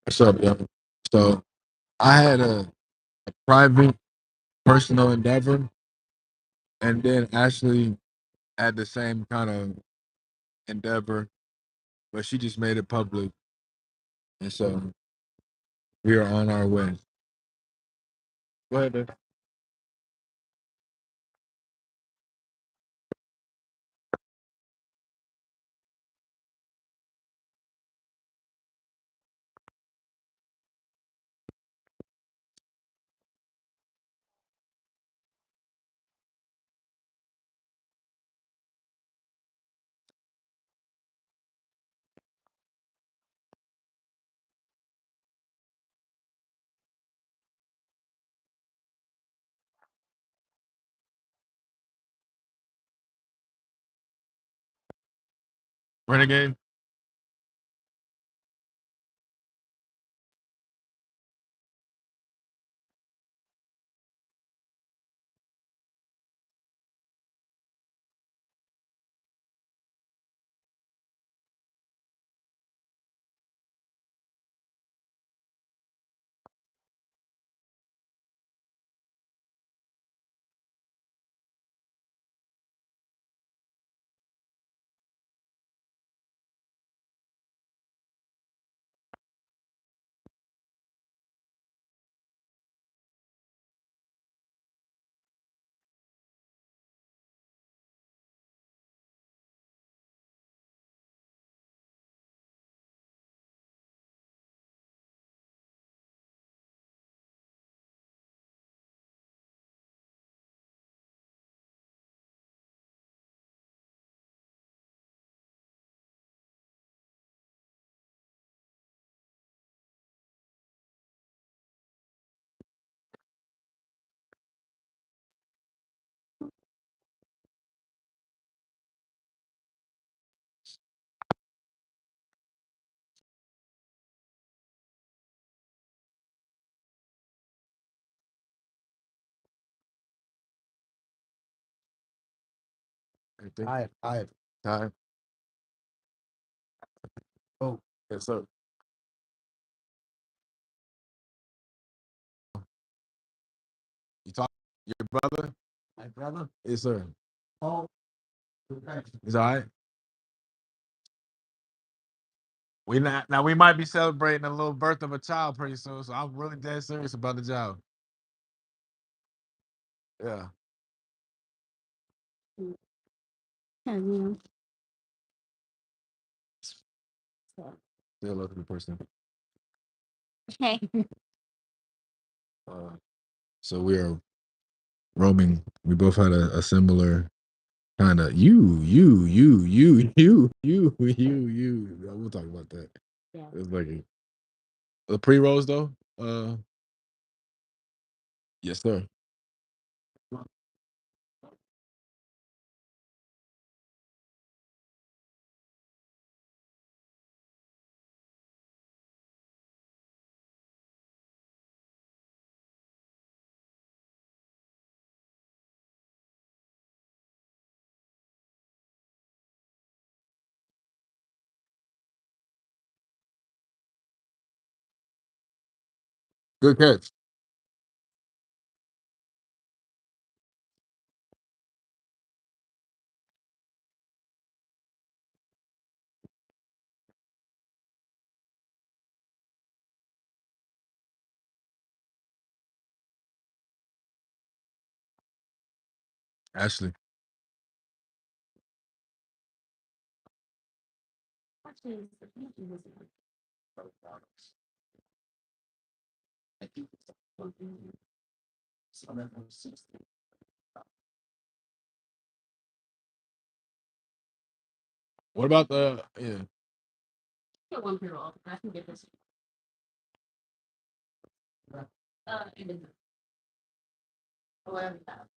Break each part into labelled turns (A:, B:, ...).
A: What's up, yo? So I had a private personal endeavor, and then Ashley had the same kind of endeavor, but she just made it public, and so we are on our way. Go ahead, babe. Renegade. Hi. Hi. Oh, yes, sir. You talk your brother? My brother? Yes, sir. Oh, he's all right. We not now. We might be celebrating a little birth of a child pretty soon, so I'm really dead serious about the job. Yeah. Yeah. Still love the person. Okay. Uh, so we are roaming. We both had a similar kind of you. We'll talk about that. Yeah. It was like the pre rolls though. Yes, sir. Good catch. Ashley. What about the yeah? Get one per roll. I can get this. It is whatever you have.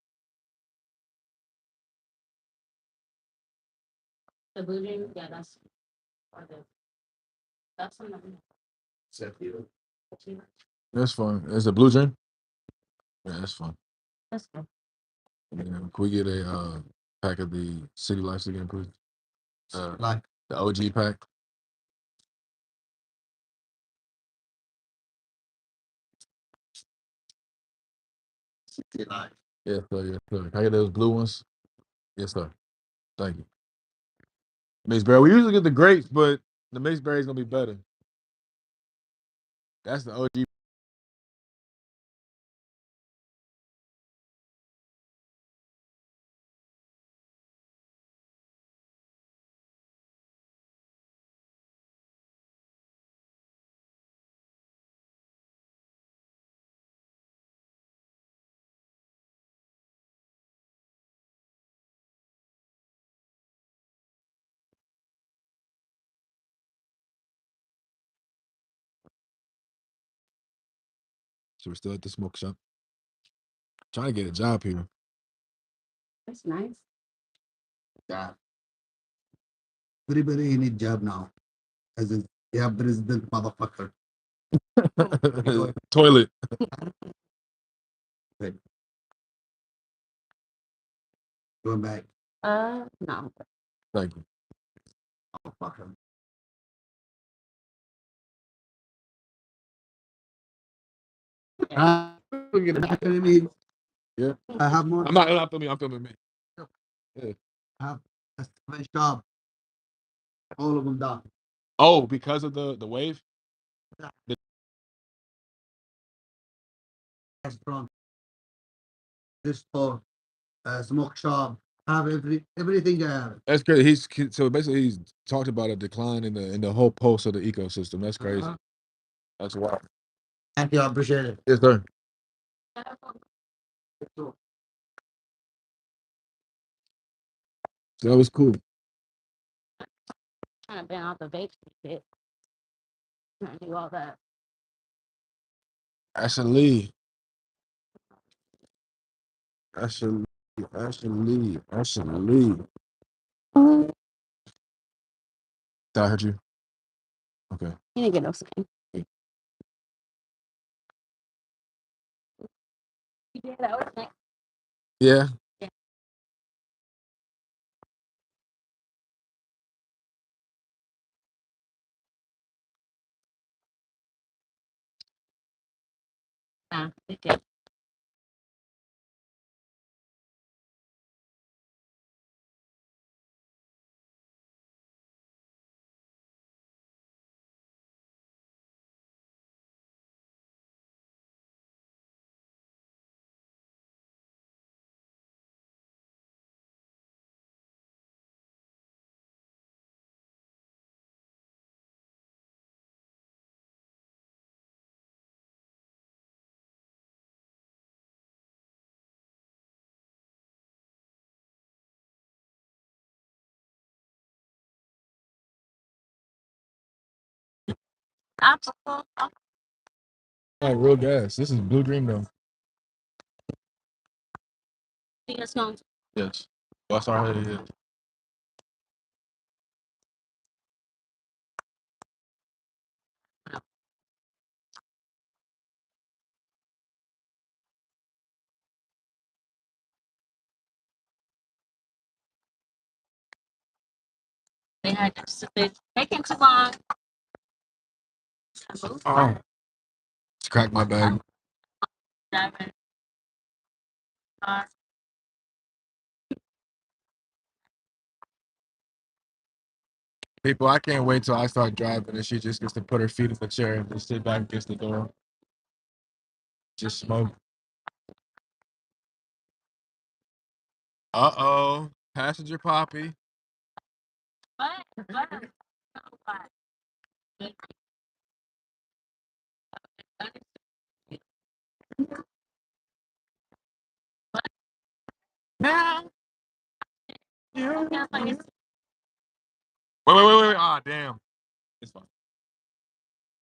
A: The blue dream, yeah, that's or the that's one of them. That's fun. It's a blue dream. Yeah, that's fun. That's good. Yeah, can we get a pack of the City Lights again, please? Like the OG pack. Yes, sir. Yes, sir. Can I get those blue ones? Yes, sir. Thank you. Mixed berry. We usually get the grapes, but the mixed berry is gonna be better. That's the OG. So we're still at the smoke shop. Trying to get a job here.
B: That's nice. Yeah. Everybody need job now. As a yeah, president motherfucker.
A: Toilet.
B: Wait, going back. No.
A: Thank you.
B: Motherfucker. Me.
A: Yeah.
B: I have more.
A: I'm not filming. I'm filming me. Yeah.
B: I have a fresh job. All of them done.
A: Oh, because of the wave.
B: Restaurant, this store, smoke shop. I have everything I have.
A: That's great. So basically he's talked about a decline in the whole pulse of the ecosystem. That's crazy. That's wild.
B: Thank you. I appreciate it.
A: Yes, sir. That was cool.
C: Kind of been off the vape shit. Trying to do all that.
A: Ashley. Ashley. Ashley. Ashley. Did I hurt you? Okay.
C: You didn't get no skin. You did. That was nice.
A: Yeah.
C: Yeah. It did. Obstacle.
A: Like real gas. This is Blue Dream though.
C: It's going to.
A: Yes. Well, sorry. Yeah.
C: They had this. It's taking too long.
A: Oh. Just cracked my bag.
C: Driving.
A: People, I can't wait till I start driving and she just gets to put her feet in the chair and just sit back against the door. Just smoke. Uh-oh. Passenger Poppy.
C: What? What?
A: Now you.
C: Yeah, like it's
A: Wait. Ah, damn. It's fine.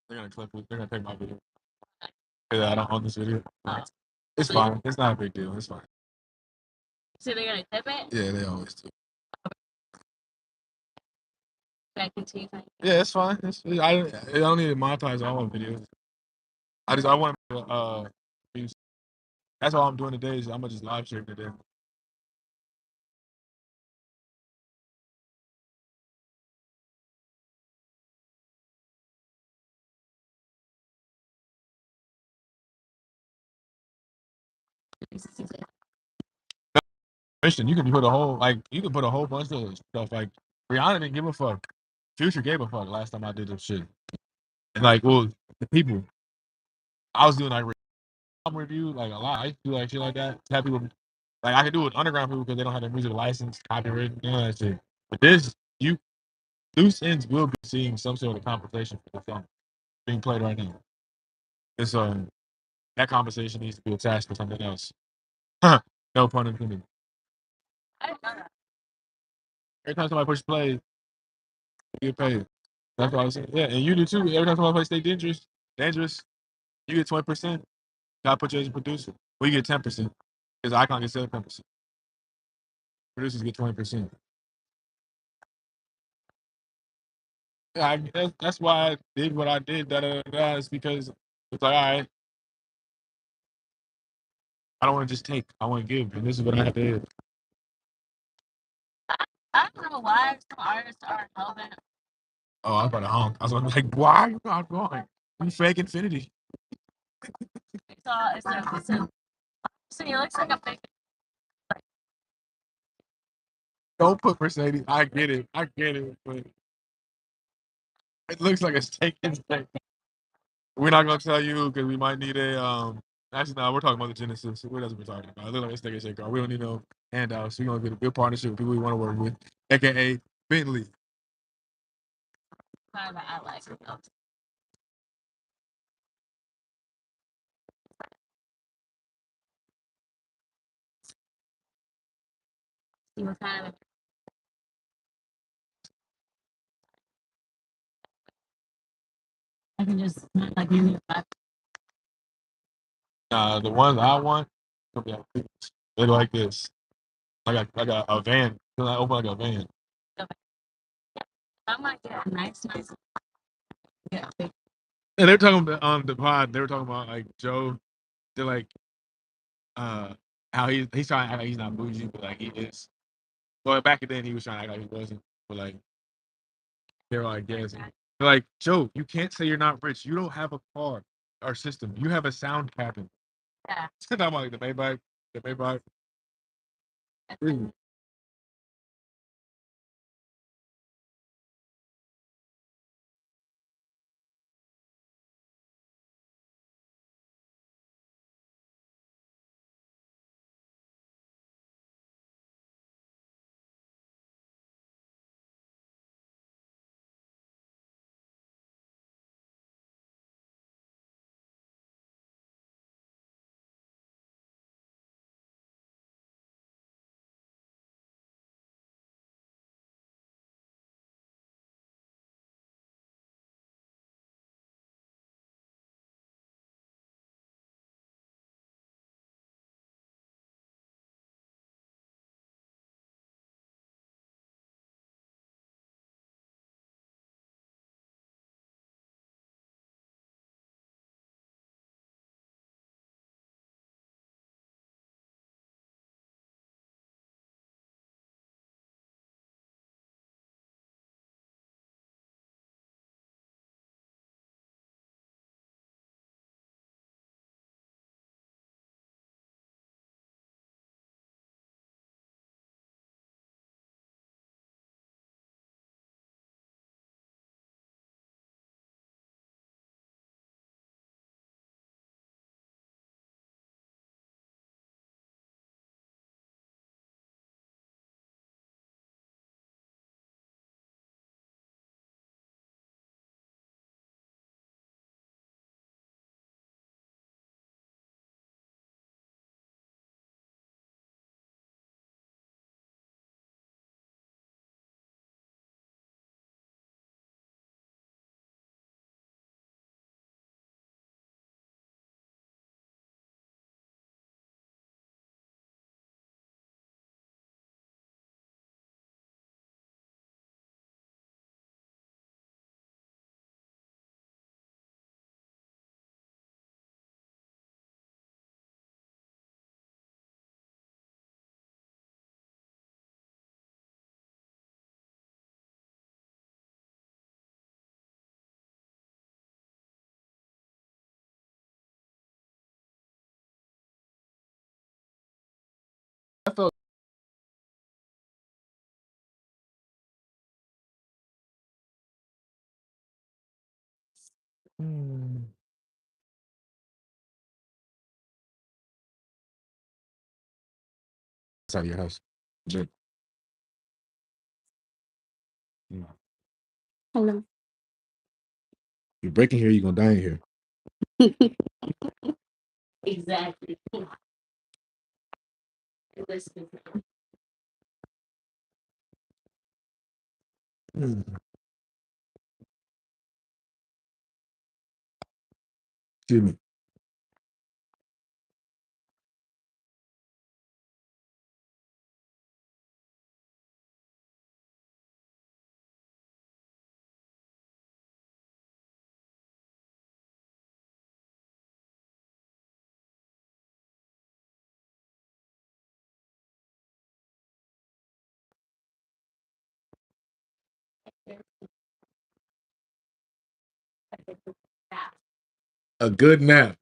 A: They're gonna clip it. They're gonna take my video. Yeah, I don't own this video. It's fine. It's not a big deal. It's fine.
C: so they're gonna tip it.
A: Yeah, they always do.
C: Back into you.
A: Yeah, it's fine. I don't need to monetize all my videos. I want to views. That's all I'm doing today is I'm gonna just live stream today. Christian, you can put a whole you can put a whole bunch of stuff. Like Rihanna didn't give a fuck. Future gave a fuck last time I did this shit. And like, well, the people I was doing like album review like a lot. I used to do like shit like that. Have people like I could do it with underground people because they don't have their music license, copyright, none of that shit. But this, you loose ends will be seeing some sort of compensation for the song being played right now. And so that compensation needs to be attached to something else. No pun intended. Every time somebody pushes play, you get paid. That's what I was saying. Yeah, and you do too. Every time somebody plays Stay Dangerous, you get 20%. God put you as a producer. Well, you get 10%. Because Icon gets 7%. Producers get 20%. Yeah, that's why I did what I did. Is because it's like, all right, I don't want to just take. I want to give, and this is what I have to do. I don't know why some artists are helping. Oh, I was about to honk. I was like, why are you not going? You fake infinity. So he looks like a fake. Don't put Mercedes. I get it. I get it. But it looks like a taken thing. We're not gonna tell you because we might need a Actually, no, we're talking about the Genesis. What else are we talking about? It looks like a steak and shake car. We don't need no handouts. We're gonna get a good partnership with people we want to work with, aka Bentley. I like it. I can just like give me a the ones I want, they're like this. Like a van. I open like a van. I might get a nice. Yeah. And they're talking about on the pod. They were talking about like Joe. They're like, how he's trying to act like he's not bougie, but like he is. Well, back then he was trying to act like he wasn't. But like they're like, yes. They're like, Joe, you can't say you're not rich. You don't have a car or system. You have a sound cabin. Yeah. Talking about like the Maybach, the Maybach. It's out of your house. But,
C: Hello.
A: you're breaking here, you're gonna die in here.
C: Exactly.
A: Excuse me. A good nap.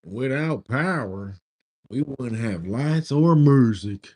A: Without power, we wouldn't have lights or music.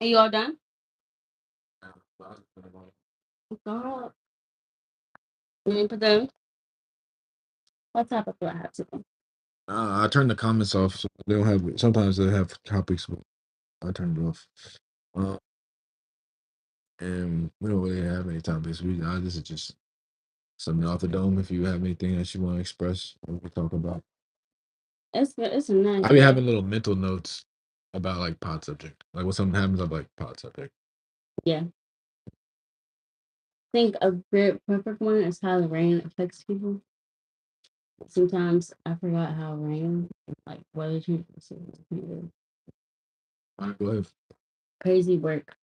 C: Are you all done? Girl, you didn't put them. What topic do I have today?
A: I turn the comments off. So they don't have. Sometimes they have topics, but I turn it off. Uh, and we don't really have any topics. This is just something off the dome. If you have anything that you want to express, we can talk about.
C: It's good. It's a nice
A: I be
C: day.
A: having little mental notes about like pod subject. Like when something happens, I'm like pod subject.
C: Yeah. I think a good perfect one is how the rain affects people. Sometimes I forgot how rain, like weather changes,
A: All right, go ahead.
C: crazy work.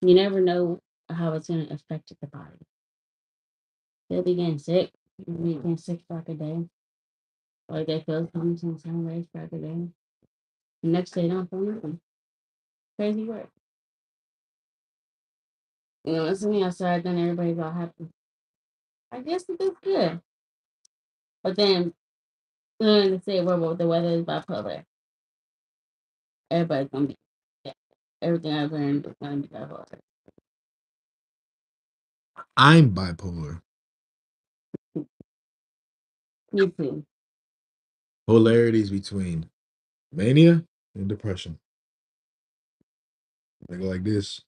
C: You never know how it's gonna affect the body. They'll be getting sick. You'll be getting sick for like a day. Like they feel things in some ways for like a day. The next day, they don't feel nothing. Crazy work. You know, it's me outside, then everybody's all happy. I guess it is good. But then they say, well, the weather is bipolar. Everybody's gonna be, yeah, everything I've learned is gonna be bipolar.
A: I'm bipolar.
C: Me too.
A: Polarities between mania and depression. They go like this.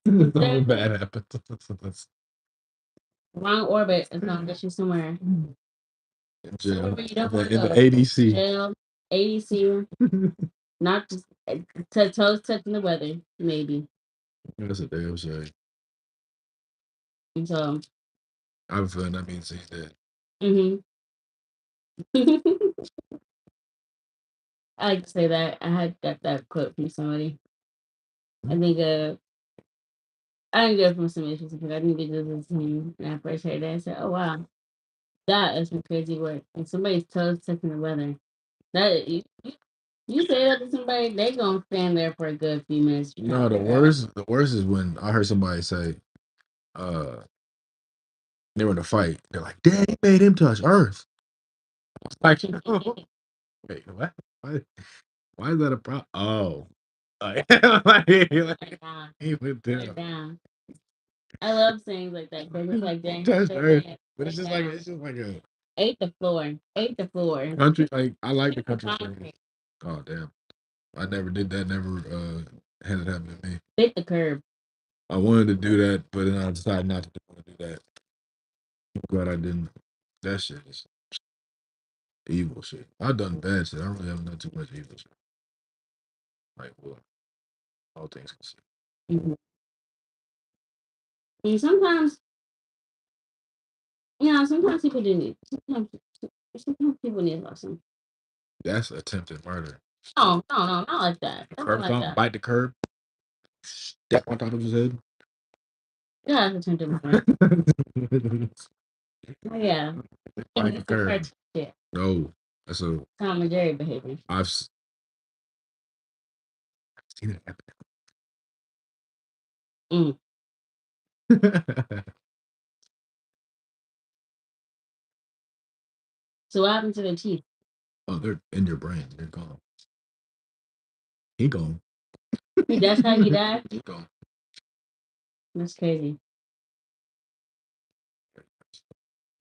A: Something bad happens.
C: Wrong orbit is gonna get you somewhere.
A: Jail.
C: Somewhere you don't
A: In
C: want to
A: the
C: go.
A: ADC.
C: Jail, ADC, not just toes touching the weather, maybe.
A: That's a damn shame.
C: And so,
A: I have a feeling that means he's dead.
C: mm-hmm. I like to say that. I had got that quote from somebody. I think I didn't go from some issues because I didn't get to the team. And I first heard that, I said, "Oh wow, that is some crazy work." And somebody's toes touching the weather. That you say that to somebody, they gonna stand there for a good few minutes.
A: No, the worst is when I heard somebody say, uh, they were in a fight. They're like, "Dad, he made him touch Earth." Like, wait, what? Why is that a problem? Oh, like, he went there.
C: Down. I love sayings like that because it's like, dang,
A: Touched
C: so
A: Earth,
C: bad.
A: but it's just like a
C: Ate the floor. Ate the floor.
A: country. Like I like the country saying.
C: Concrete.
A: Oh damn, I never did that. Never had it happen to me.
C: Bit the curb.
A: I wanted to do that, but then I decided not to want to do that. I'm glad I didn't. That shit is evil shit. I've done bad shit. I really haven't done too much evil shit. Like what? All things considered.
C: Mhm. And sometimes, sometimes people do need. Sometimes people need a lesson.
A: That's attempted murder.
C: No, no, no, not like that. Not
A: Curb
C: like
A: stomp,
C: that.
A: bite the curb, step on top of his head.
C: Yeah, that's attempted murder. Oh, yeah.
A: Bite the curb.
C: Shit.
A: No, that's a.
C: Tom and Jerry behavior.
A: I've seen it
C: Mm.
A: happen.
C: So what happened to the teeth?
A: Oh, they're in your brain. They're gone. He gone.
C: That's how he died?
A: He gone.
C: That's crazy.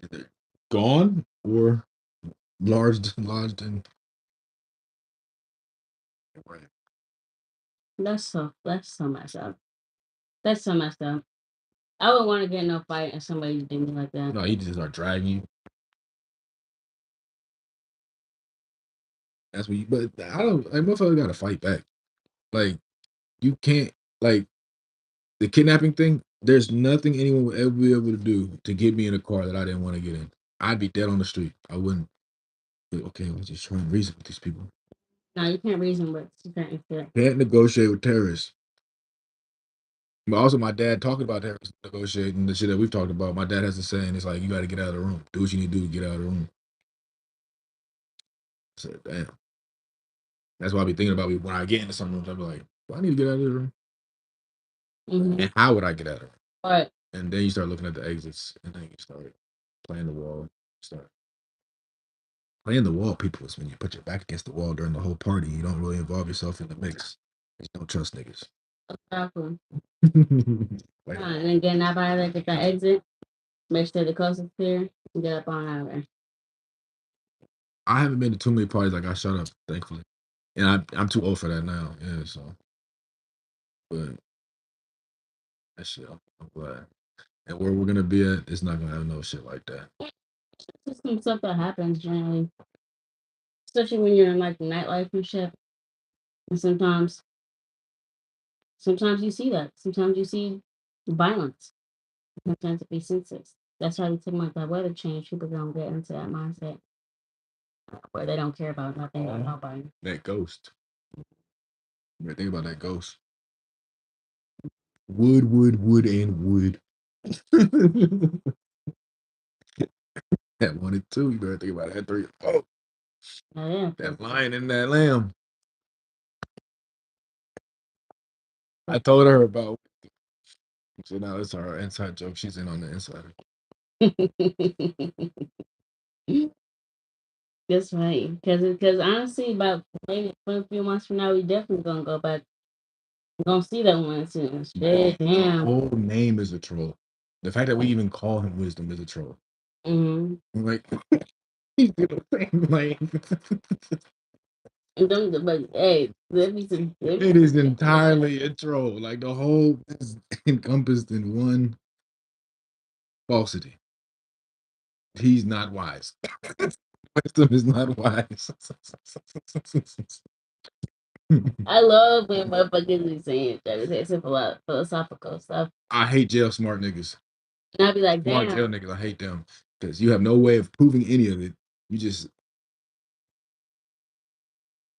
A: Either gone or lodged in your brain.
C: That's so messed up. That's so messed up. I would want to get in a fight and somebody did me like that.
A: No, he just start dragging you. That's what you. But I don't like. Motherfucker got to fight back. Like you can't like the kidnapping thing. There's nothing anyone would ever be able to do to get me in a car that I didn't want to get in. I'd be dead on the street. I wouldn't. But, okay, let's just try and reason with these people.
C: No, you can't reason with certain shit.
A: Can't negotiate with terrorists. But also, my dad talking about terrorists negotiating the shit that we've talked about. My dad has a saying, it's like you got to get out of the room. Do what you need to do to get out of the room. I said, damn. That's why I be thinking about when I get into some rooms. I be like, do I need to get out of the room?
C: Mm-hmm.
A: And how would I get out of it?
C: But
A: And then you start looking at the exits, and then you start playing the wall. Start playing the wall. People is when you put your back against the wall during the whole party. You don't really involve yourself in the mix. You don't trust niggas.
C: exactly.
A: Like,
C: And then getting out by there, get that exit, make sure the coast is clear, and get up on out of there.
A: I haven't been to too many parties. Like I shut up, thankfully, and I'm too old for that now. Yeah, so but that shit, I'm glad. And where we're gonna be at, it's not gonna have no shit like that.
C: Just some stuff that happens generally, especially when you're in like the nightlife and shit. And sometimes you see that. Sometimes you see violence. Sometimes it be senseless. That's why we talk about that weather change. People don't get into that mindset where they don't care about nothing or nobody.
A: That ghost. You better think about that ghost. Wood, and wood. That one and two. You better think about that three. Oh,
C: Oh, yeah.
A: that lion and that lamb. I told her about. So now it's our inside joke. She's in on the inside.
C: That's right. Because honestly, about maybe a few months from now, we definitely gonna go back. We're gonna see that one soon. Shit,
A: The
C: damn.
A: whole name is a troll. The fact that we even call him wisdom is a troll.
C: Mm-hmm.
A: I'm like he's the same. Like
C: But hey,
A: it is entirely a troll. Like the whole is encompassed in one falsity. He's not wise. Wisdom is not wise.
C: I love when motherfuckers be saying that. It's some philosophical stuff.
A: I hate jail smart niggas.
C: And I'd be like,
A: Smart jail
C: damn.
A: niggas. I hate them because you have no way of proving any of it. You just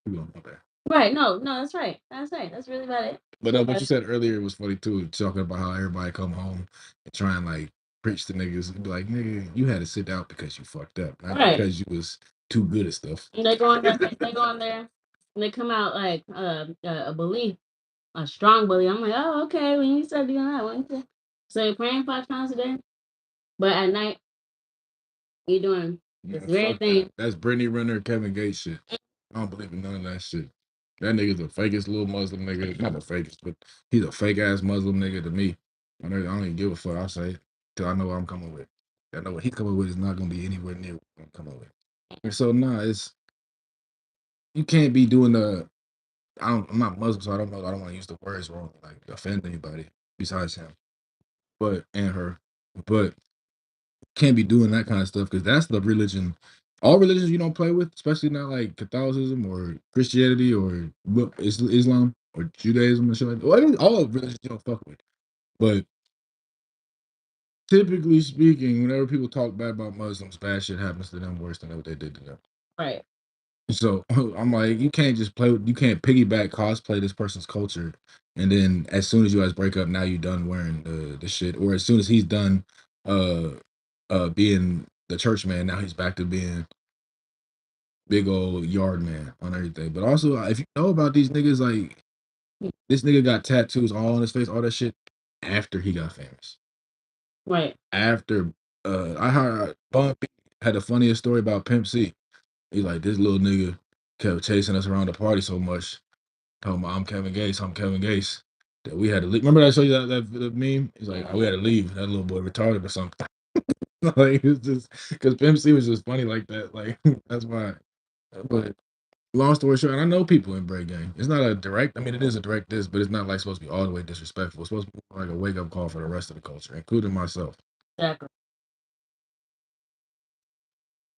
A: you don't know that.
C: Right. No, that's right. That's right. That's really about it.
A: But what you said earlier was funny too, talking about how everybody come home and try and like preach to niggas and be like, nigga, you had to sit out because you fucked up, not
C: Right.
A: because you was too good at stuff.
C: And they go in there. They go in there. And they come out like a belief, a strong belief. I'm like, oh, okay. When you start doing that, when you start, so you're praying 5 times a day, but at night you're doing this
A: Man,
C: very
A: fuck
C: thing.
A: that. That's Brittany Renner, Kevin Gates shit. I don't believe in none of that shit. That nigga's the fakest little Muslim nigga. Not the fakest, but he's a fake ass Muslim nigga to me. I don't even give a fuck. I say till I know what I'm coming with. I know what he's coming with is not gonna be anywhere near what I'm coming with. And so it's you can't be doing the I'm not Muslim, so I don't know. I don't want to use the words wrong, like offend anybody besides him, but and her. But can't be doing that kind of stuff because that's the religion. All religions you don't play with, especially not like Catholicism or Christianity or Islam or Judaism and shit like that. Well, all religions you don't fuck with. But typically speaking, whenever people talk bad about Muslims, bad shit happens to them worse than what they did to them.
C: Right.
A: So I'm like, you can't just you can't piggyback cosplay this person's culture, and then as soon as you guys break up, now you done wearing the shit, or as soon as he's done uh being the church man, now he's back to being big old yard man on everything. But also, if you know about these niggas, like this nigga got tattoos all on his face, all that shit after he got famous.
C: Right.
A: After I heard Bun B had the funniest story about Pimp C. He's like, this little nigga kept chasing us around the party so much, talking about I'm Kevin Gates, I'm Kevin Gates. That we had to leave. Remember I showed you that meme? He's like, we had to leave. That little boy retarded or something. Like it's just because Pimp C was just funny like that. Like that's why. But long story short, and I know people in break gang. It's not a direct. I mean, it is a direct diss, but it's not like supposed to be all the way disrespectful. It's supposed to be like a wake up call for the rest of the culture, including myself.
C: Exactly.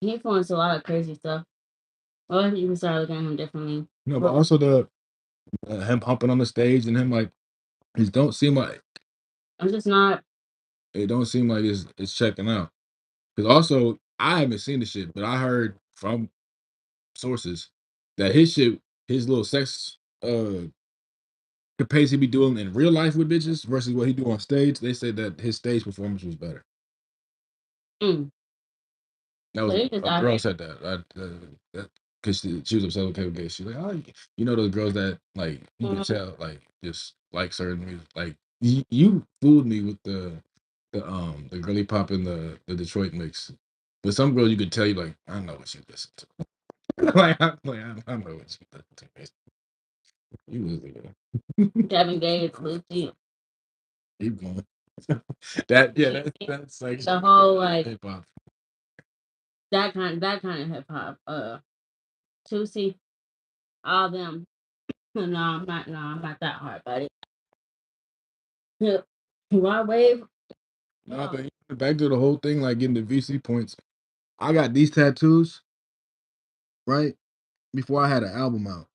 C: He influenced a lot of crazy stuff. Well, you can start looking at him differently.
A: No, but also the him humping on the stage and him like it don't seem like
C: I'm just not.
A: it don't seem like it's checking out. Because also I haven't seen the shit, but I heard from sources that his shit, his little sex the pace he be doing in real life with bitches versus what he do on stage. They said that his stage performance was better.
C: Mm.
A: That
C: So
A: was
C: he just
A: a
C: out
A: girl
C: here.
A: said that because she was upset with Kevin Gates. She's like, oh, you know those girls that like you can tell like just like certain music. Like you fooled me with the girly pop in the Detroit mix. But some girls you could tell you like I know what you listen to. I know what you listen to. You listen to.
C: Kevin Gates, Lucy.
A: Keep going. That yeah, that's like
C: The whole like
A: hip hop.
C: that kind of hip hop. Tusi, all them. No, I'm not. No, I'm not that hard, buddy. Why wave?
A: No,
C: No.
A: but back to the whole thing, like getting the VC points. I got these tattoos right before I had an album out.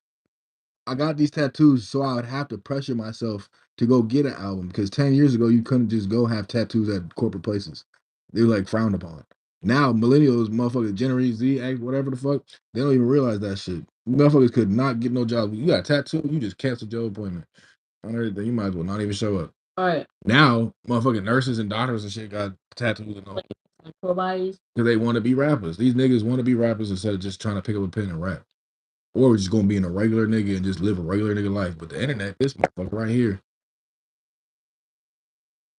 A: I got these tattoos so I would have to pressure myself to go get an album because 10 years ago you couldn't just go have tattoos at corporate places. They were like frowned upon. Now millennials, motherfuckers, Gen Z, whatever the fuck, they don't even realize that shit. Motherfuckers could not get no job. You got a tattoo, you just canceled your appointment on everything. You might as well not even show up.
C: All right.
A: Now, motherfucking nurses and doctors and shit got tattoos and all
C: Full bodies.
A: because they want to be rappers. These niggas want to be rappers instead of just trying to pick up a pen and rap. Or we're just gonna be in a regular nigga and just live a regular nigga life. But the internet, this motherfucker right here,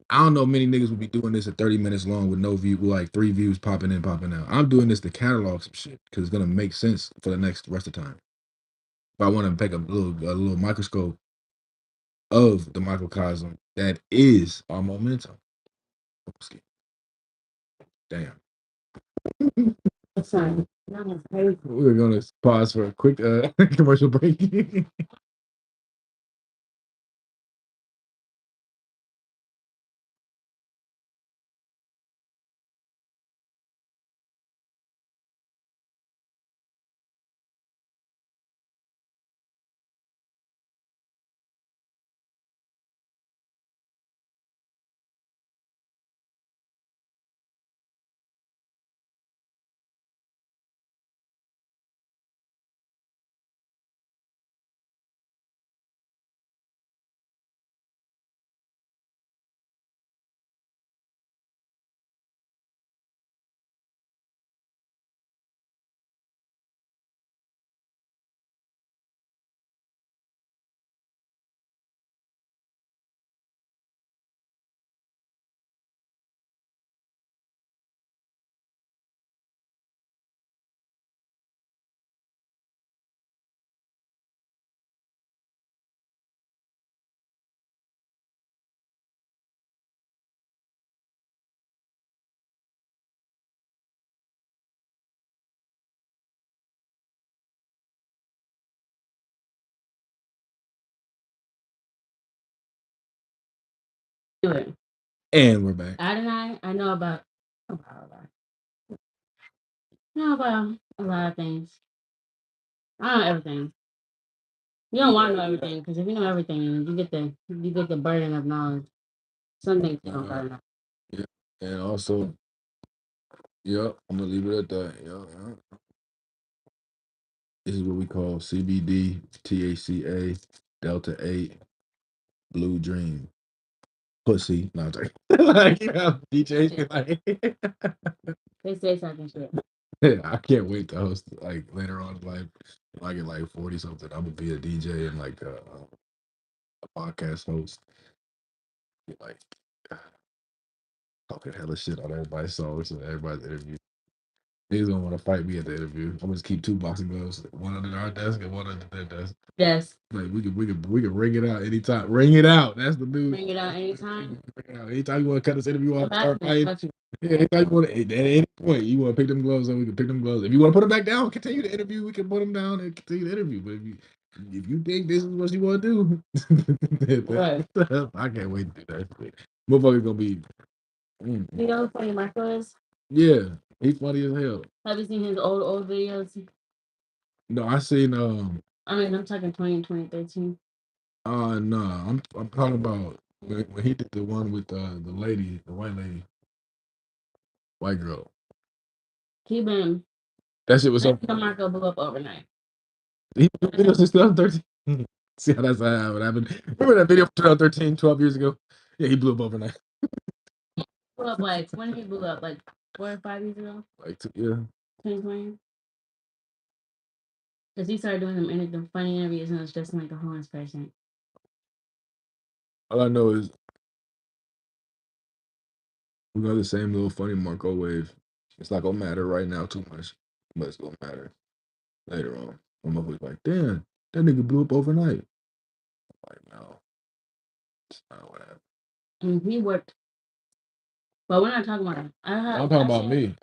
A: I don't know many niggas would be doing this at 30 minutes long with no view, with like 3 views popping in, popping out. I'm doing this to catalog some shit because it's gonna make sense for the next rest of the time. If I want to take a little microscope of the microcosm that is our momentum. Damn.
C: Sorry. That was crazy.
A: We're gonna pause for a quick commercial break.
C: Do it.
A: And we're back.
C: I know about a lot of things. I know everything. You don't want to know everything because if you know everything, you get the burden of knowledge. Some things you don't gotta know.
A: Yeah. And also, yep, I'm gonna leave it at that. Yeah. This is what we call CBD, THCA, Delta 8, Blue Dream. Pussy. No, I'm sorry. Like, you know, DJs be like,
C: They say something shit.
A: I can't wait to host like later on in life. When I get like 40 something, I'm gonna be a DJ and like a podcast host. Be like talking hella shit on everybody's songs and everybody's interview. Niggas gonna want to fight me at the interview. I'm gonna just keep two boxing gloves, one under our desk and one under their desk.
C: Yes.
A: Like we could ring it out anytime. Ring it out. That's the new.
C: Bring it out anytime.
A: Ring it out. Anytime you want to cut this interview off,
C: I'm
A: start
C: asking
A: fighting.
C: questions.
A: Yeah, anytime you want to, at any point you want to pick them gloves up, we can pick them gloves. If you want to put them back down, continue the interview. We can put them down and continue the interview. But if you think this is what you want to do,
C: Right.
A: I can't wait to do that. Motherfucker's gonna be.
C: You know how funny Marco is?
A: Yeah, he's funny as hell.
C: Have you seen his old videos?
A: No, I seen
C: I mean, I'm talking 2013.
A: no, I'm talking about when he did the one with the lady, the white girl.
C: He been
A: That shit was so.
C: Marco blew up overnight.
A: He did videos since 2013. See how that's how it happened. Remember that video from 2013, 12 years ago? Yeah, he blew up overnight.
C: Blew up like when he blew up, like 4 or 5 years ago.
A: Like yeah.
C: 2020. Because he started doing them funny interviews and it was just like a homeless person.
A: All I know is we got the same little funny Marco wave. It's not gonna matter right now too much, but it's gonna matter later on. My motherfucker's like, damn, that nigga blew up overnight. I'm like, no, it's not what happened.
C: And he worked. But we're not talking about him.
A: I'm talking about me.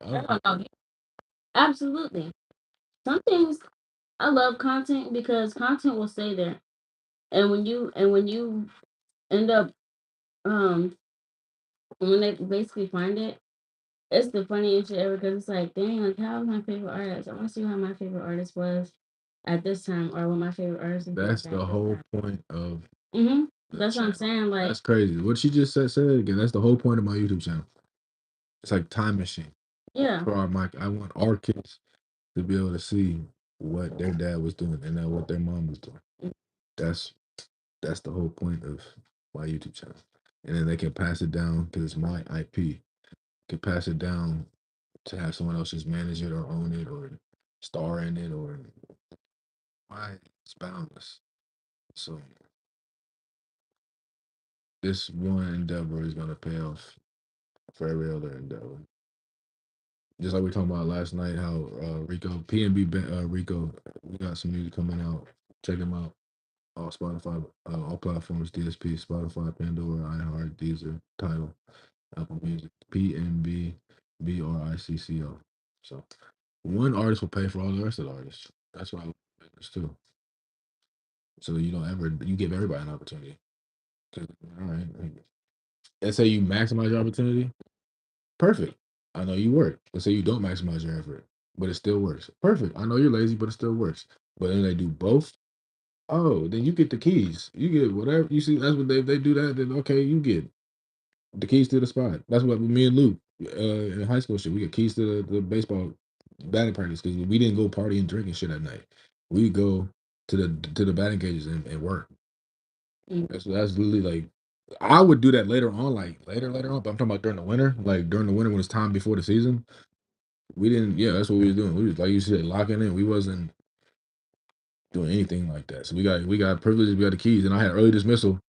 C: Absolutely. Some things I love content because content will stay there. And when you end up when they basically find it, it's the funniest shit ever because it's like, dang, like how was my favorite artist? I want to see how my favorite artist was at this time or what my favorite artist was.
A: That's the whole point of.
C: That's what I'm saying. Like
A: That's crazy. What she just said again. That's the whole point of my YouTube channel. It's like time machine.
C: yeah.
A: For I want our kids to be able to see what their dad was doing and then what their mom was doing. That's the whole point of my YouTube channel. And then they can pass it down because it's my IP. Can pass it down to have someone else just manage it or own it or star in it or why it's boundless. So this one endeavor is gonna pay off for every other endeavor. Just like we talking about last night, how Rico PNB Rico, we got some music coming out. Check them out. All Spotify, all platforms, DSP, Spotify, Pandora, iHeart, Deezer, Tidal, Apple Music, PNB BRICCO. So one artist will pay for all the rest of the artists. That's why I love business too. So you give everybody an opportunity. 'Cause, all right, let's say you maximize your opportunity. Perfect. I know you work. Let's say you don't maximize your effort, but it still works. Perfect. I know you're lazy, but it still works. But then they do both. Oh, then you get the keys. You get whatever you see. That's what they do that. Then okay, you get the keys to the spot. That's what me and Luke in high school shit. We get keys to the baseball batting practice because we didn't go party and drinking shit at night. We go to the batting cages and work. That's literally like I would do that later on, like later on. But I'm talking about during the winter, like during the winter when it's time before the season. We didn't. Yeah, that's what we was doing. We was like you said, locking in. We wasn't doing anything like that. So we got privileges. We got the keys, and I had early dismissal.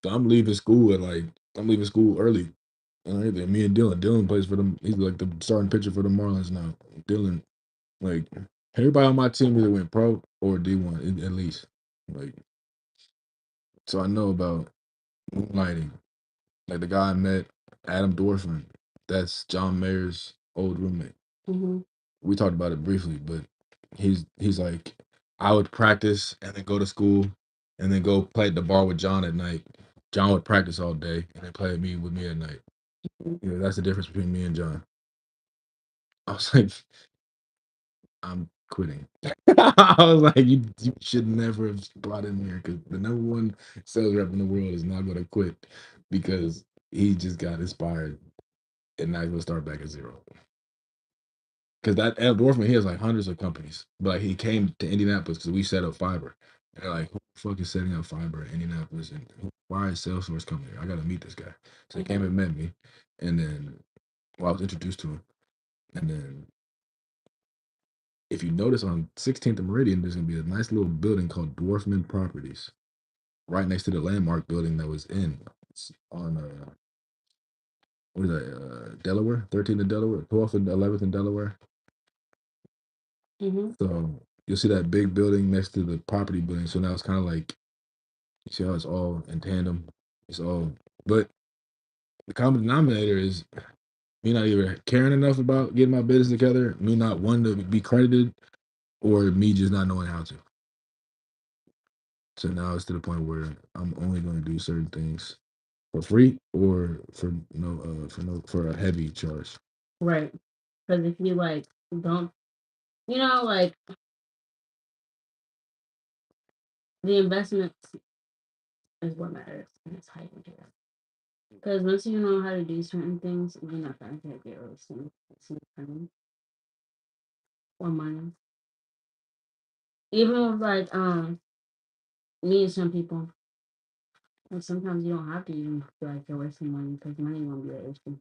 A: So I'm leaving school early. And everything. Me and Dylan plays for them. He's like the starting pitcher for the Marlins now. Dylan, like everybody on my team either went pro or D1 at least. Like, so I know about moonlighting. Like the guy I met, Adam Dorfman. That's John Mayer's old roommate. We talked about it briefly, but he's like, I would practice and then go to school and then go play at the bar with John at night. John would practice all day and then play with me at night. That's the difference between me and John. I was like, I'm quitting. I was like, you should never have brought him here because the number one sales rep in the world is not going to quit because he just got inspired and now he's going to start back at zero. Because that Ed Dorfman, he has like hundreds of companies, but like, he came to Indianapolis because we set up fiber. And they're like, who the fuck is setting up fiber in Indianapolis? And why is Salesforce coming here? I got to meet this guy. So he came and met me. And then, well, I was introduced to him. And then, if you notice on 16th and Meridian, there's going to be a nice little building called Dwarfman Properties right next to the landmark building that was in. It's on, what is that, Delaware? 13th in Delaware? 12th and 11th in Delaware?
C: Mm-hmm.
A: So you'll see that big building next to the property building. So now it's kind of like, you see how it's all in tandem. It's all, but the common denominator is me not either caring enough about getting my business together, me not wanting to be credited, or me just not knowing how to. So now it's to the point where I'm only going to do certain things for free or for a heavy charge.
C: Right. Because if you like don't, like the investments is what matters, and it's how you do it. Because once you know how to do certain things, you're not gonna get really some money or money. Even with like me and some people, like sometimes you don't have to even feel like you're wasting money because money won't be an issue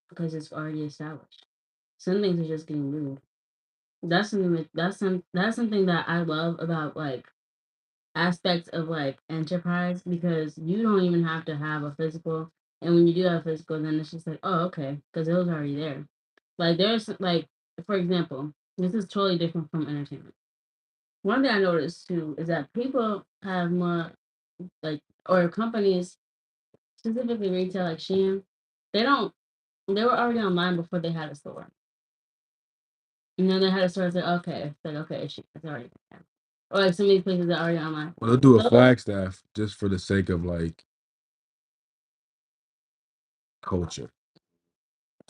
C: because it's already established. Some things are just getting moved. That's something that I love about like aspects of like enterprise because you don't even have to have a physical, and when you do have a physical, then it's just like, oh, okay, because it was already there. Like there's like, for example, this is totally different from entertainment. One thing I noticed too is that people have more like, or companies, specifically retail like Shein, they don't they were already online before they had a store. And then they had a store, it's like, okay, it's already there. Or like some of these places are already online.
A: Well, they'll do a
C: So,
A: Flagstaff just for the sake of like culture.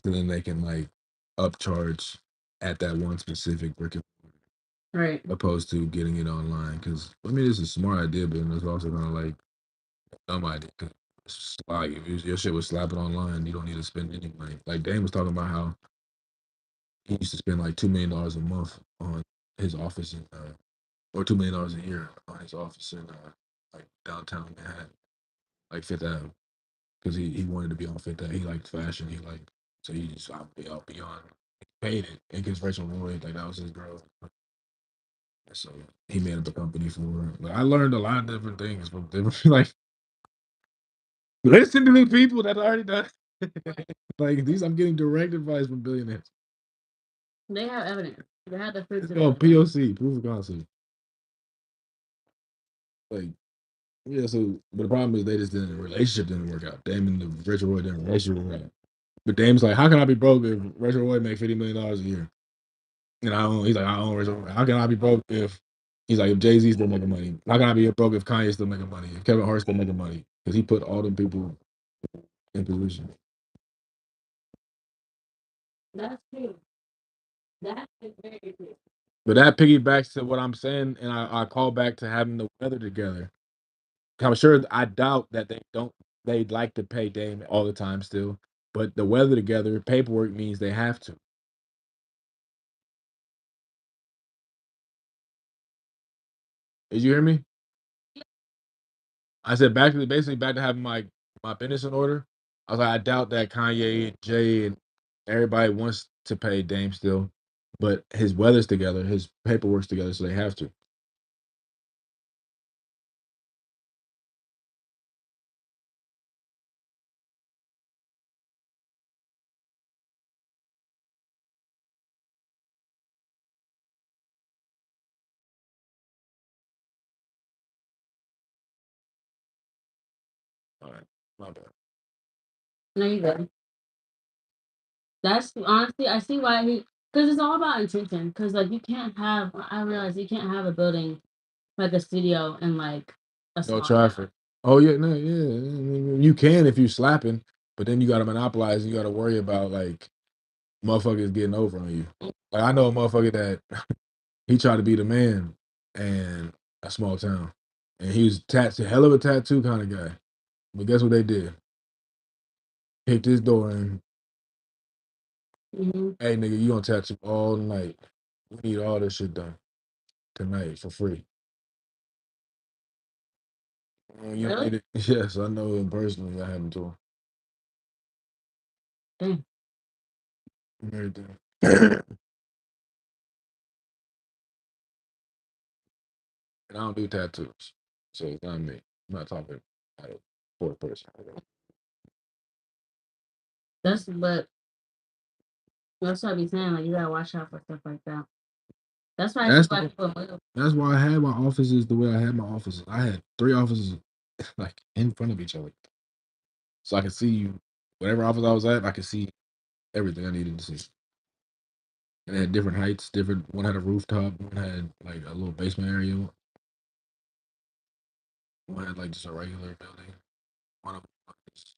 A: So then they can like upcharge at that one specific brick and
C: right.
A: opposed to getting it online. Because I mean, it's a smart idea, but it's also kind of like dumb idea. Cause like if your shit was slapping online, you don't need to spend any money. Like Dame was talking about how he used to spend like $2 million a month on his office or $2 million a year on his office in like downtown Manhattan, like Fifth Ave, because he wanted to be on Fifth Ave. He liked fashion. He liked so he just out beyond paid it and gets Rachel Roy like that was his girl. So he made up a company for her. Like I learned a lot of different things from different like listen to the people that already done. Like these, I'm getting direct advice from billionaires.
C: They have evidence. They have the fruits
A: It's
C: of their
A: called
C: labor.
A: POC, proof of concept. Like yeah, so but the problem is they just didn't the relationship didn't work out. Dame and the Rachel Roy didn't relationship work out. But Dame's like, how can I be broke if Rachel Roy make $50 million a year? And he's like, I own Rachel Roy. How can I be broke if he's like if Jay-Z still making money? How can I be broke if Kanye still making money? If Kevin Hart still making money? Because he put all them people in position.
C: That's true. That is very true.
A: But that piggybacks to what I'm saying, and I call back to having the weather together. I'm sure I doubt that they'd like to pay Dame all the time still, but the weather together, paperwork means they have to. Did you hear me? I said basically back to having my business in order. I was like, I doubt that Kanye and Jay and everybody wants to pay Dame still, but his weather's together, his paperwork's together, so they have to. All right, my bad.
C: No, you good. That's honestly, I see why he, because it's all about intention. Because like you can't have, I realize you can't have a building like a studio and like a
A: No
C: small
A: traffic. Oh yeah, no, yeah. I mean, you can if you slapping, but then you got to monopolize. And you got to worry about like motherfuckers getting over on you. Like I know a motherfucker that he tried to be the man in a small town, and he was tattoo, hell of a tattoo kind of guy. But guess what they did? Kicked his door in.
C: Mm-hmm.
A: Hey nigga, you gonna tattoo all night? We need all this shit done tonight for free. You don't
C: Really?
A: need it. Yes, I know him personally. I happened to him.
C: Dang.
A: And everything. And I don't do tattoos, so it's not me. I'm not talking out of fourth person.
C: But that's what I be saying. Like you gotta watch out for stuff like that. That's why I feel
A: That's
C: like people move.
A: that's why I had my offices the way I had my offices. I had 3 offices like in front of each other, so I could see you. Whatever office I was at, I could see everything I needed to see. And they had different heights. Different. One had a rooftop. One had like a little basement area. One had like just a regular building. One of them was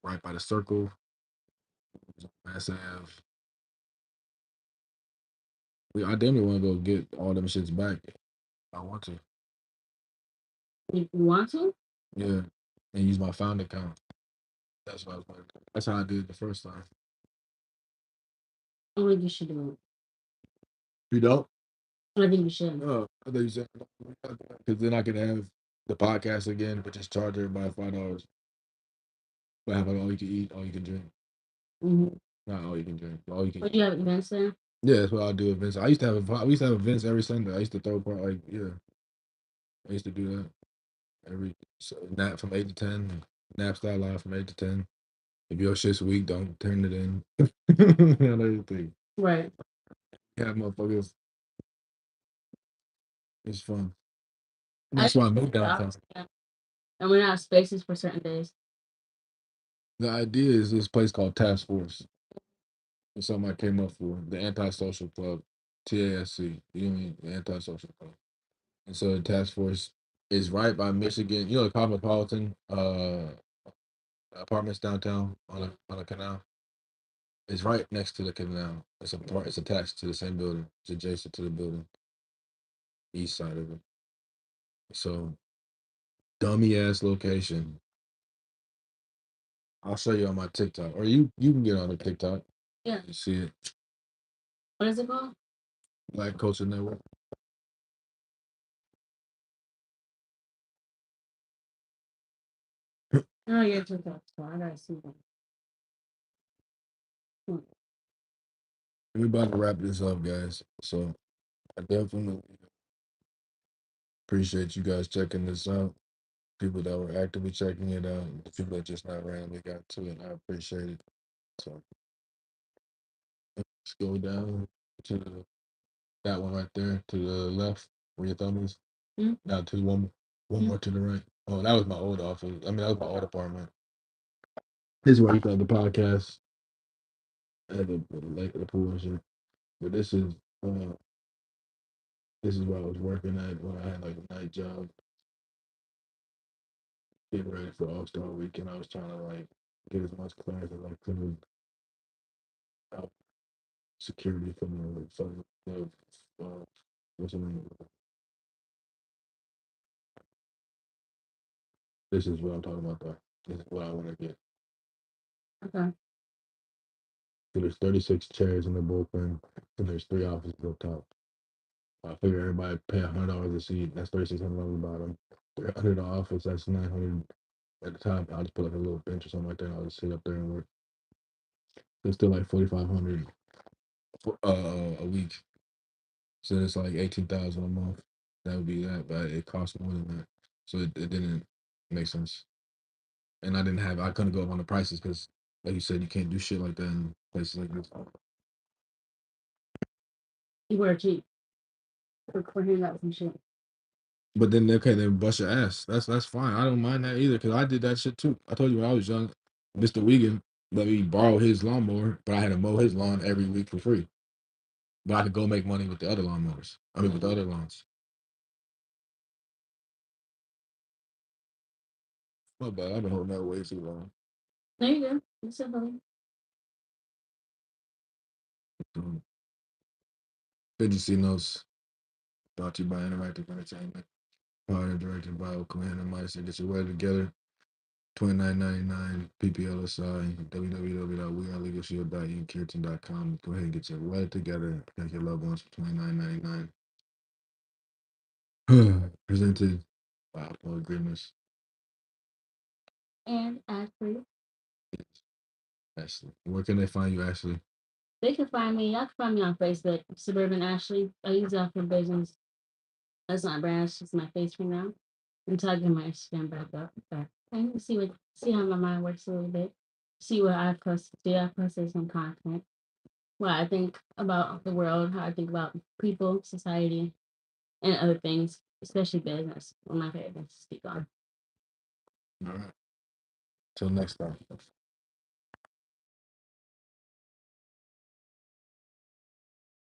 A: right by the circle. It was massive. I damn near want to go get all them shits back. I want to.
C: You want to?
A: Yeah. And use my found account. That's what I was going to do. That's how I did it the first time.
C: I think you should do
A: You don't?
C: it. I think you should.
A: Oh, I thought you said because then I could have the podcast again, but just charge everybody $5. But have like all you can eat, all you can drink.
C: Mm-hmm.
A: Not all you can drink, but all you can
C: Would
A: eat.
C: you have events there?
A: Yeah, that's what I'll do events. I used to have we used to have events every Sunday. I used to throw part like yeah. I used to do that every nap from 8 to 10. Nap style live from 8 to 10. If your shit's weak, don't turn it in. And everything.
C: Right.
A: Yeah, motherfuckers. It's fun.
C: I
A: That's
C: just
A: why I moved
C: the
A: downtown.
C: office, yeah. And we're not spaces for certain days.
A: The idea is this place called Task Force. It's something I came up for. The Antisocial Club, TASC. You know, the Antisocial Club. And so the task force is right by Michigan. You know the Cosmopolitan apartments downtown on a canal. It's right next to the canal. It's attached to the same building. It's adjacent to the building, east side of it. So dummy ass location. I'll show you on my TikTok, or you can get on the TikTok.
C: Yeah.
A: You see it,
C: What is it called?
A: Black Culture Network.
C: Oh, yeah, TikTok. So I gotta see them.
A: We're about to wrap this up, guys. So I definitely appreciate you guys checking this out. People that were actively checking it out, and the people that just not randomly got to it. I appreciate it. So let's go down to that one right there to the left where your thumb is.
C: Mm-hmm.
A: Now to one more to the right. Oh, that was my old office. I mean, that was my old apartment. This is where you thought the podcast at the lake, the pool and shit. But uh, this is where I was working at when I had like a night job, getting ready for All Star Weekend. I was trying to like get as much class as I could out security from the what's the name? This is what I'm talking about though. This is what I want to get.
C: Okay.
A: So there's 36 chairs in the bullpen, and there's 3 offices up top. I figure everybody pay $100 a seat. That's 3,600 on the bottom. 300 the office. That's 900 at the top. I'll just put like a little bench or something like that. I'll just sit up there and work. It's still like 4,500 a week. So it's like 18,000 a month. That would be that, but it costs more than that. So it didn't make sense. And I couldn't go up on the prices because, like you said, you can't do shit like that in places like this.
C: You were cheap for hearing that some shit.
A: But then okay, then bust your ass. That's fine. I don't mind that either because I did that shit too. I told you when I was young, Mr. Wiegand let me borrow his lawnmower, but I had to mow his lawn every week for free. But I could go make money with the other lawnmowers. I mean, with the other lawns. My bad. I've been holding that way too long.
C: There you go. It's so funny.
A: Bengi C notes brought to you by Interactive Entertainment. Powered and directed by Oklahoma Meister. Get your wedding together. $29.99 PPLSI, www.wearelegalshield.inkirtan.com. Go ahead and get your wedding together. Protect your loved ones for $29.99. Presented by Apple Agreements.
C: And Ashley,
A: Ashley. Where can they find you, Ashley?
C: they can find me. Y'all can find me on Facebook, Suburban Ashley. I use that for business. That's not brand. It's just my face for now. Until I get my Instagram back up. But I need to see how my mind works a little bit. See what I post. See, I posted some content. What I think about the world, how I think about people, society, and other things, especially business. One of my favorite things to speak on.
A: All right. Till next time.